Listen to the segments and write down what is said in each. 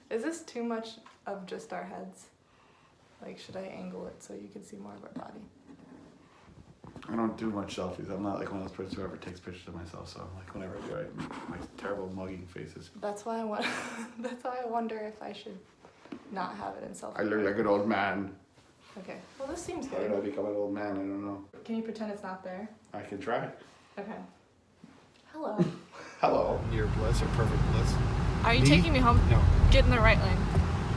Is this too much of just our heads? Like, should I angle it so you can see more of our body? I don't do much selfies. I'm not like one of those persons who ever takes pictures of myself. So like whenever I do, I make my terrible mugging faces. That's why That's why I wonder if I should not have it in selfie. I look like an old man. Okay. Well, this seems How did good. I become an old man? I don't know. Can you pretend it's not there? I can try. Okay. Hello. Hello. Near bliss or perfect bliss. Are you Me? taking me home? No. Get in the right lane.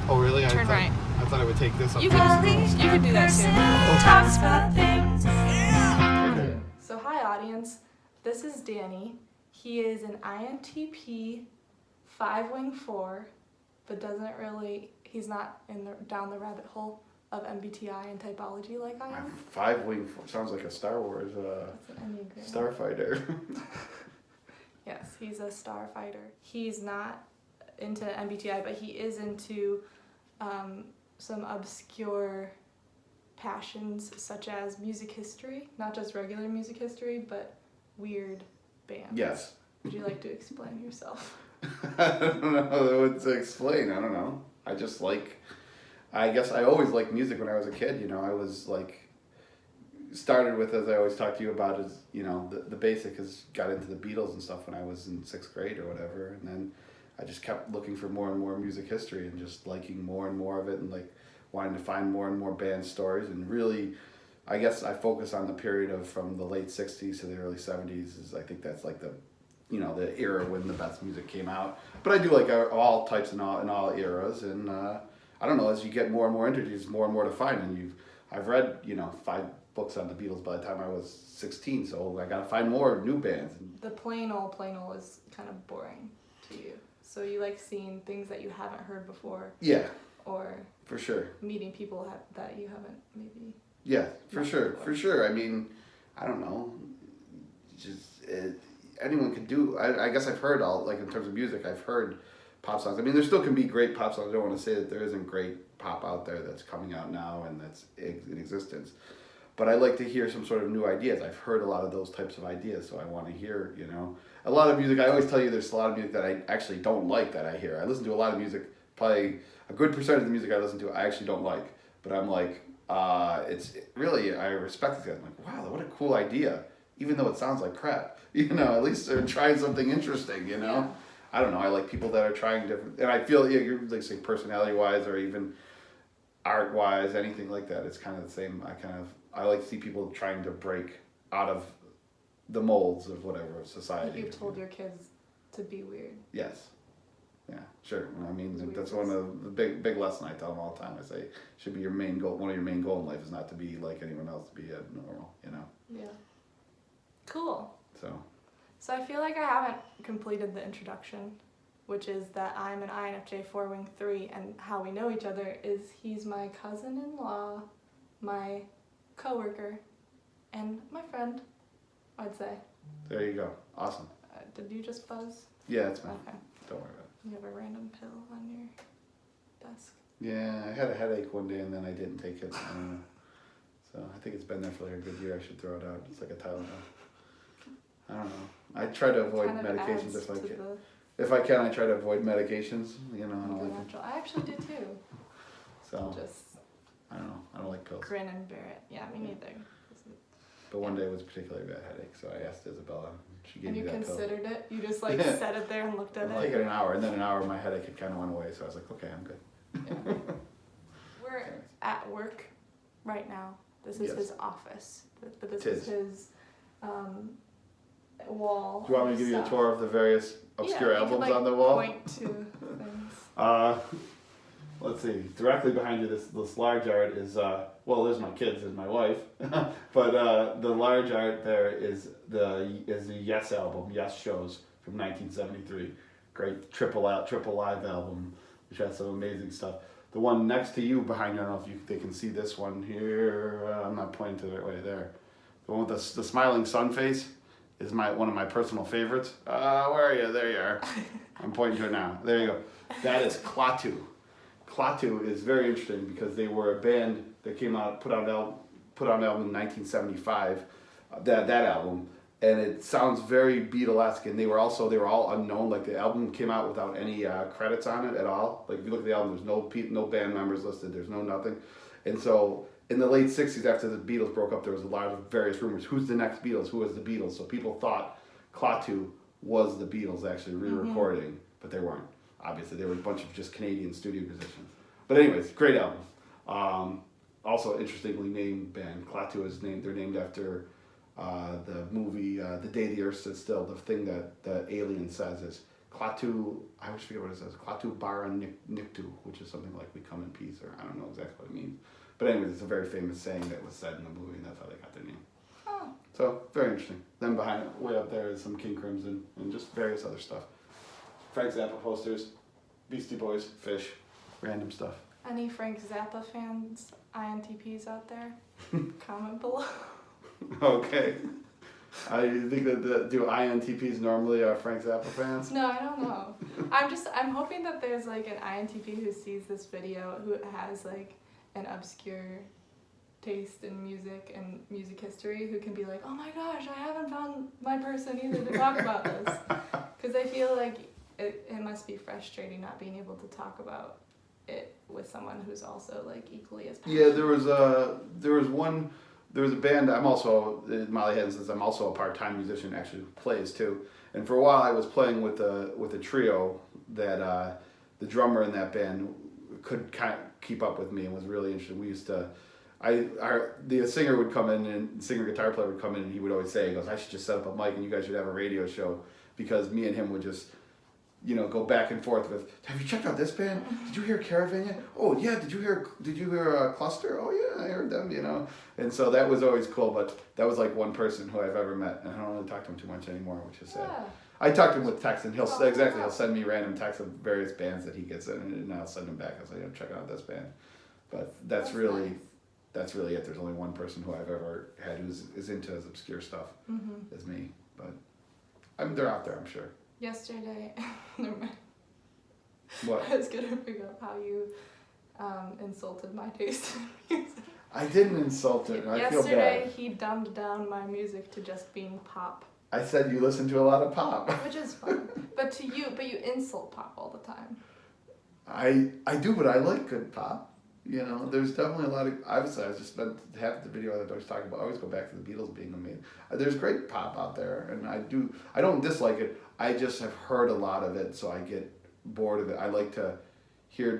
Oh really? Turn right. I thought I would take this up. You here. can do that too. Talks about things. Okay. So hi audience, this is Danny. He is an INTP 5-wing-4, but he's not down the rabbit hole of MBTI and typology like I am. 5-wing sounds like a Star Wars That's an Enneagram. starfighter. Yes, he's a starfighter. He's not into MBTI, but he is into some obscure passions such as music history, not just regular music history, but weird bands. Yes. Would you like to explain yourself? I don't know what to explain. I don't know. I guess I always liked music when I was a kid. You know, I was like, started with, as I always talk to you about, is, you know, the basic is got into the Beatles and stuff when I was in 6th grade or whatever. And then I just kept looking for more and more music history and just liking more and more of it and like wanting to find more and more band stories. And really, I guess I focus on the period of from the late 60s to the early 70s. Is I think that's like the, you know, the era when the best music came out. But I do like all types and all eras. And I don't know, as you get more and more introduced, more and more to find. And I've read, you know, 5 books on the Beatles by the time I was 16. So I got to find more new bands. The plain old is kind of boring to you. So you like seeing things that you haven't heard before. Yeah. Or for sure. Meeting people that you haven't maybe. Yeah, for sure. I mean, I don't know. Anyone could do. I guess I've heard all, like in terms of music, I've heard pop songs. I mean, there still can be great pop songs. I don't want to say that there isn't great pop out there that's coming out now and that's in existence. But I like to hear some sort of new ideas. I've heard a lot of those types of ideas, so I want to hear, you know. A lot of music, I always tell you there's a lot of music that I actually don't like that I hear. I listen to a lot of music, probably a good percentage of the music I listen to I actually don't like. But I'm like, it's really, I respect it. I'm like, wow, what a cool idea. Even though it sounds like crap. You know, at least they're trying something interesting, you know. Yeah. I don't know, I like people that are trying different, and I feel, you're like say personality-wise or even art-wise, anything like that, it's kind of the same. I like to see people trying to break out of the molds of whatever of society. You've told your kids to be weird. Yes. Yeah, sure. I mean, that's one of the big lesson I tell them all the time. I say, should be your main goal. One of your main goals in life is not to be like anyone else, to be abnormal, you know? Yeah. Cool. So I feel like I haven't completed the introduction, which is that I'm an INFJ 4-wing-3, and how we know each other is he's my cousin-in-law, my coworker, and my friend, I'd say. There you go. Awesome. Did you just buzz? Yeah, it's fine. Okay. Don't worry about it. You have a random pill on your desk. Yeah, I had a headache one day and then I didn't take it. So I think it's been there for like a good year. I should throw it out. It's like a Tylenol. I don't know. I try to avoid medications if I can. If I can, I try to avoid medications. You know. I actually do too. So. Just. I don't know. I don't like pills. Grin and bear it. Yeah, me neither. But one day it was a particularly bad headache, so I asked Isabella. She gave me that pill. And you considered it? You just like sat it there and looked at it? Like an hour, and then an hour my headache had kind of went away, so I was like, okay, I'm good. Yeah. We're at work right now. This is his office, but this is his wall. Do you want me to give you a tour of the various obscure albums on the wall? Point to things. Let's see. Directly behind you, this large art is well, there's my kids and my wife, but the large art there is the Yes album, Yes Shows from 1973. Great triple live album, which has some amazing stuff. The one next to you behind you, I don't know if they can see this one here. I'm not pointing to the right way there. The one with the smiling sun face is one of my personal favorites. Where are you? There you are. I'm pointing to it now. There you go. That is Klaatu. Klaatu is very interesting because they were a band that came out, put out an album in 1975. That album, and it sounds very Beatlesque. And they were all unknown. Like the album came out without any credits on it at all. Like if you look at the album, there's no band members listed. There's no nothing. And so in the late '60s, after the Beatles broke up, there was a lot of various rumors. Who's the next Beatles? Who was the Beatles? So people thought Klaatu was the Beatles actually re-recording, but they weren't. Obviously, they were a bunch of just Canadian studio musicians. But anyways, great album. Also, interestingly named band. Klaatu is named. They're named after the movie The Day the Earth Stood Still. The thing that the alien says is Klaatu. I always forget what it says. Klaatu bara niktu, which is something like "we come in peace," or I don't know exactly what it means. But anyways, it's a very famous saying that was said in the movie, and that's how they got their name. Oh. So very interesting. Then behind it, way up there, is some King Crimson and just various other stuff. Frank Zappa posters, Beastie Boys, Fish, random stuff. Any Frank Zappa fans, INTPs out there? Comment below. Okay. I think that do INTPs normally are Frank Zappa fans? No, I don't know. I'm hoping that there's like an INTP who sees this video who has like an obscure taste in music and music history who can be like, oh my gosh, I haven't found my person either to talk about this. Because I feel like it must be frustrating not being able to talk about it with someone who's also like equally as passionate. Yeah, there was a band. I'm also Molly Hedden says I'm also a part-time musician. Actually plays too. And for a while I was playing with a trio that the drummer in that band could kind of keep up with me and was really interested. We used to. The singer would come in and singer guitar player would come in and he would always say, he goes, I should just set up a mic and you guys should have a radio show, because me and him would just, go back and forth with, have you checked out this band? Did you hear Caravania? Oh yeah, did you hear Cluster? Oh yeah, I heard them, And so that was always cool, but that was like one person who I've ever met, and I don't really talk to him too much anymore, which is sad. Yeah. I talk to him with texts, and he'll send me random texts of various bands that he gets in, and I'll send them back. I'll say, check out this band. But that's really it. There's only one person who I've ever had is into as obscure stuff as me. But they're out there, I'm sure. Yesterday, never mind. What? I was gonna figure out how you insulted my taste in music. I didn't insult it, and I feel Yesterday, bad. he dumbed down my music to just being pop. I said you listen to a lot of pop. Which is fun. But you insult pop all the time. I do, but I like good pop. There's definitely a lot of. Obviously, I just spent half the video that I was talking about. I always go back to the Beatles being amazing. There's great pop out there, and I don't dislike it. I just have heard a lot of it, so I get bored of it. I like to hear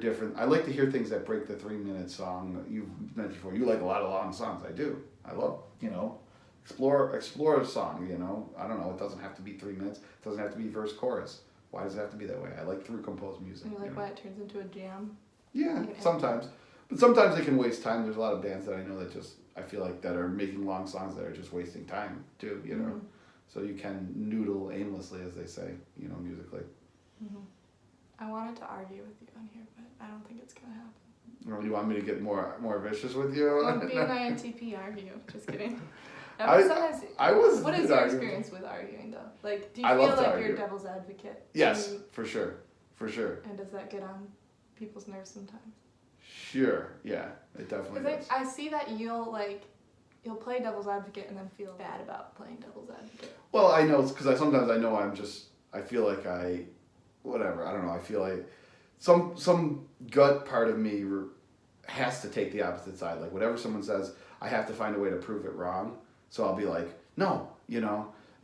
things that break the 3-minute song. You've mentioned before. You like a lot of long songs. I do. I love explore a song. I don't know. It doesn't have to be 3 minutes. It doesn't have to be verse chorus. Why does it have to be that way? I like through composed music. And you like why it turns into a jam? Yeah, sometimes. But sometimes they can waste time. There's a lot of bands that I know that I feel like that are making long songs that are just wasting time too, So you can noodle aimlessly, as they say, musically. Mm-hmm. I wanted to argue with you on here, but I don't think it's gonna happen. Or you want me to get more vicious with you? Well, be an INTP, argue. Just kidding. No, I was. What is your experience with arguing though? Like, do you feel like you're a devil's advocate? Yes, for sure. And does that get on people's nerves sometimes? Sure. Yeah, it definitely does. I see that you'll play devil's advocate and then feel bad about playing devil's advocate. Well, I know because I feel like whatever. I don't know. I feel like some gut part of me has to take the opposite side. Like whatever someone says, I have to find a way to prove it wrong. So I'll be like, no,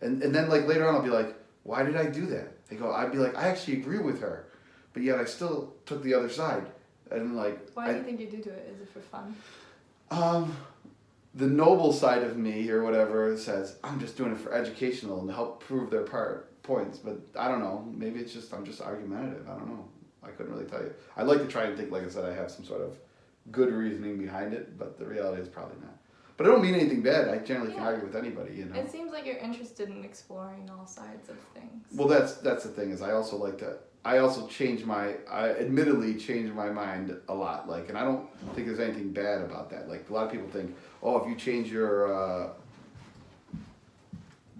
and then like later on I'll be like, why did I do that? I'd be like, I actually agree with her, but yet I still took the other side. And like, why do you think you do it? Is it for fun? The noble side of me or whatever says I'm just doing it for educational and to help prove their points. But I don't know. Maybe it's just I'm just argumentative. I don't know. I couldn't really tell you. I'd like to try and think, like I said, I have some sort of good reasoning behind it, but the reality is probably not. But I don't mean anything bad. I generally can argue with anybody. It seems like you're interested in exploring all sides of things. Well, that's the thing is I also admittedly change my mind a lot. Like, and I don't think there's anything bad about that. Like a lot of people think, oh, if you change your,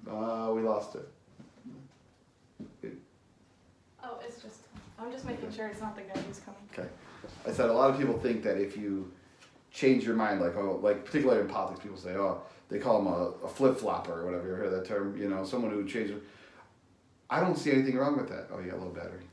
we lost it. Oh, I'm just making sure it's not the guy who's coming. Okay. I said a lot of people think that if you change your mind, like particularly in politics, people say, oh, they call them a flip-flopper or whatever, you ever heard that term? You know, someone who changes. I don't see anything wrong with that. Oh, yeah, low battery.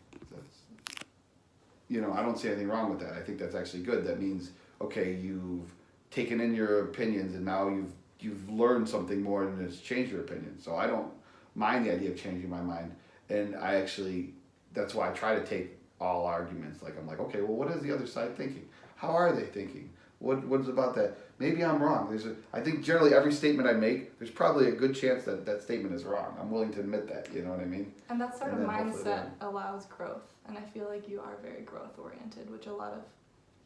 You know, I don't see anything wrong with that. I think that's actually good. That means, okay, you've taken in your opinions and now you've learned something more and it's changed your opinion. So I don't mind the idea of changing my mind. And I actually, that's why I try to take all arguments. Like, I'm like, okay, well, what is the other side thinking? How are they thinking? What is about that? Maybe I'm wrong. I think generally every statement I make, there's probably a good chance that that statement is wrong. I'm willing to admit that, you know what I mean? And that sort of And then hopefully mindset allows growth. And I feel like you are very growth oriented, which a lot of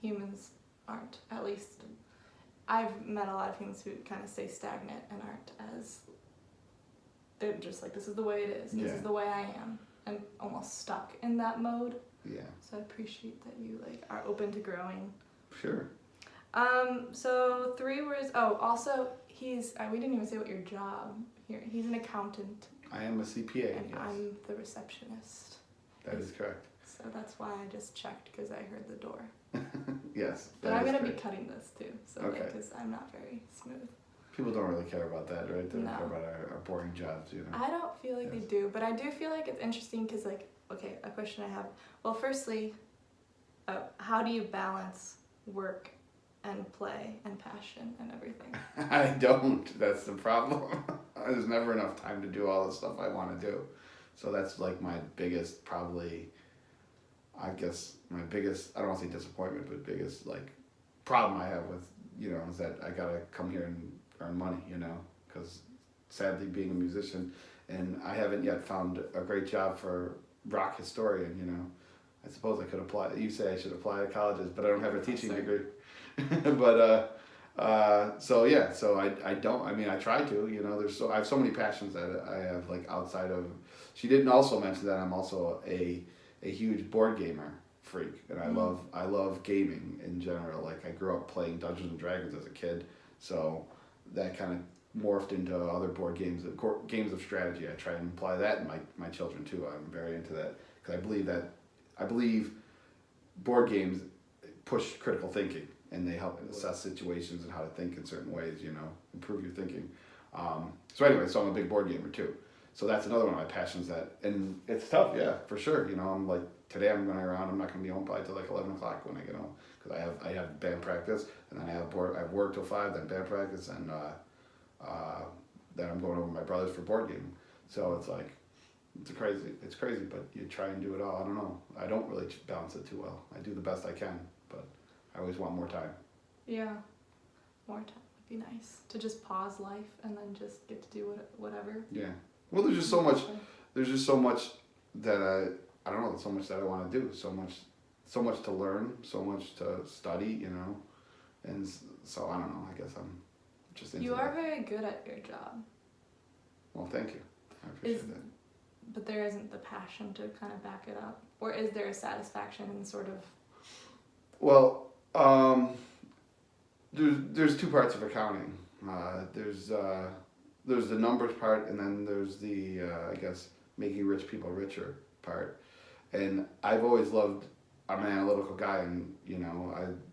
humans aren't. At least I've met a lot of humans who kind of stay stagnant and aren't as, they're just like, this is the way it is. This Yeah. is the way I am. And almost stuck in that mode. Yeah, So I appreciate that you like are open to growing. sure. So 3 words. Oh, also we didn't even say what your job here. He's an accountant I am a CPA, and yes. I'm the receptionist. That is correct. So that's why I just checked because I heard the door. Yes. But that I'm is gonna be correct. cutting this too. So Okay. because I'm not very smooth. People don't really care about that, right? They don't No. care about our boring jobs, you know? I don't feel like Yes. they do, but I do feel like it's interesting because like, okay, a question I have. Well, firstly, how do you balance work and play and passion and everything? I don't. That's the problem. There's never enough time to do all the stuff I want to do. So that's like my biggest, probably, I guess, my biggest, I don't want to say disappointment, but biggest, like, problem I have with, you know, is that I got to come here and earn money, you know, because sadly being a musician, and I haven't yet found a great job for rock historian, you know. I suppose I could apply, you say I should apply to colleges, but I don't have a teaching degree. But so yeah, so I don't, I mean, I try to, you know, I have so many passions that I have, like, outside of, she didn't also mention that I'm also a huge board gamer freak, and I love gaming in general. Like, I grew up playing Dungeons and Dragons as a kid, so that kind of morphed into other board games, games of strategy. I try and apply that in my children too. I'm very into that because I believe board games push critical thinking, and they help assess situations and how to think in certain ways, you know, improve your thinking. So anyway, so I'm a big board gamer too. So that's another one of my passions and it's tough, yeah, for sure. You know, I'm like, today I'm going around, I'm not going to be home by till like 11 o'clock when I get home, because I have band practice, and then I have work till 5, then band practice, and then I'm going over to my brother's for board gaming. So it's like, it's crazy, but you try and do it all. I don't know. I don't really balance it too well. I do the best I can, but I always want more time. Yeah, more time would be nice to just pause life and then just get to do whatever. Yeah. Well, there's just so much. There's just so much that I don't know. So much that I want to do. So much to learn. So much to study. You know, and so I don't know. I guess I'm just into You are that. very good at your job. Well, thank you. I appreciate that. But there isn't the passion to kind of back it up, or is there a satisfaction in sort of? Well, there's two parts of accounting. There's the numbers part, and then there's the I guess making rich people richer part. And I've always loved. I'm an analytical guy, and you know,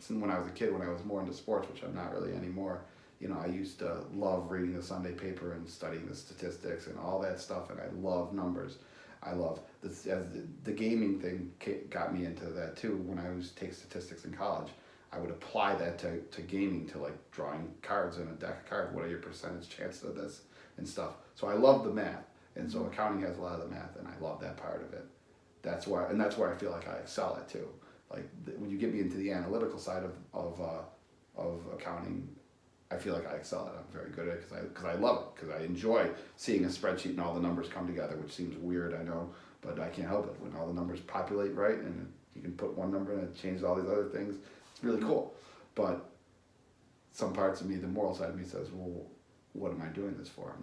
when I was a kid, when I was more into sports, which I'm not really anymore. You know, I used to love reading the Sunday paper and studying the statistics and all that stuff, and I love numbers. I love this, as the gaming thing got me into that too. When I used to take statistics in college, I would apply that to gaming, to like drawing cards in a deck of cards. What are your percentage chances of this and stuff? So I love the math, and so accounting has a lot of the math, and I love that part of it. That's where I feel like I excel at too. Like when you get me into the analytical side of accounting, I feel like I excel at it. I'm very good at it because I love it, because I enjoy seeing a spreadsheet and all the numbers come together, which seems weird, I know, but I can't help it. When all the numbers populate right and you can put one number and it changes all these other things, it's really cool. But some parts of me, the moral side of me says, well, what am I doing this for?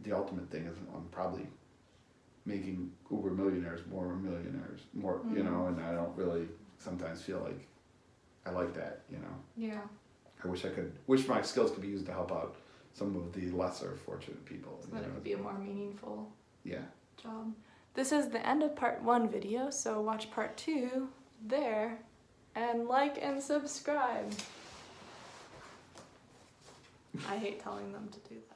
The ultimate thing is I'm probably making uber millionaires, more, you know, and I don't really sometimes feel like I like that, you know. Yeah. I wish my skills could be used to help out some of the lesser fortunate people. So that it could be a more meaningful job. This is the end of part 1 video, so watch part 2 there, and like and subscribe. I hate telling them to do that.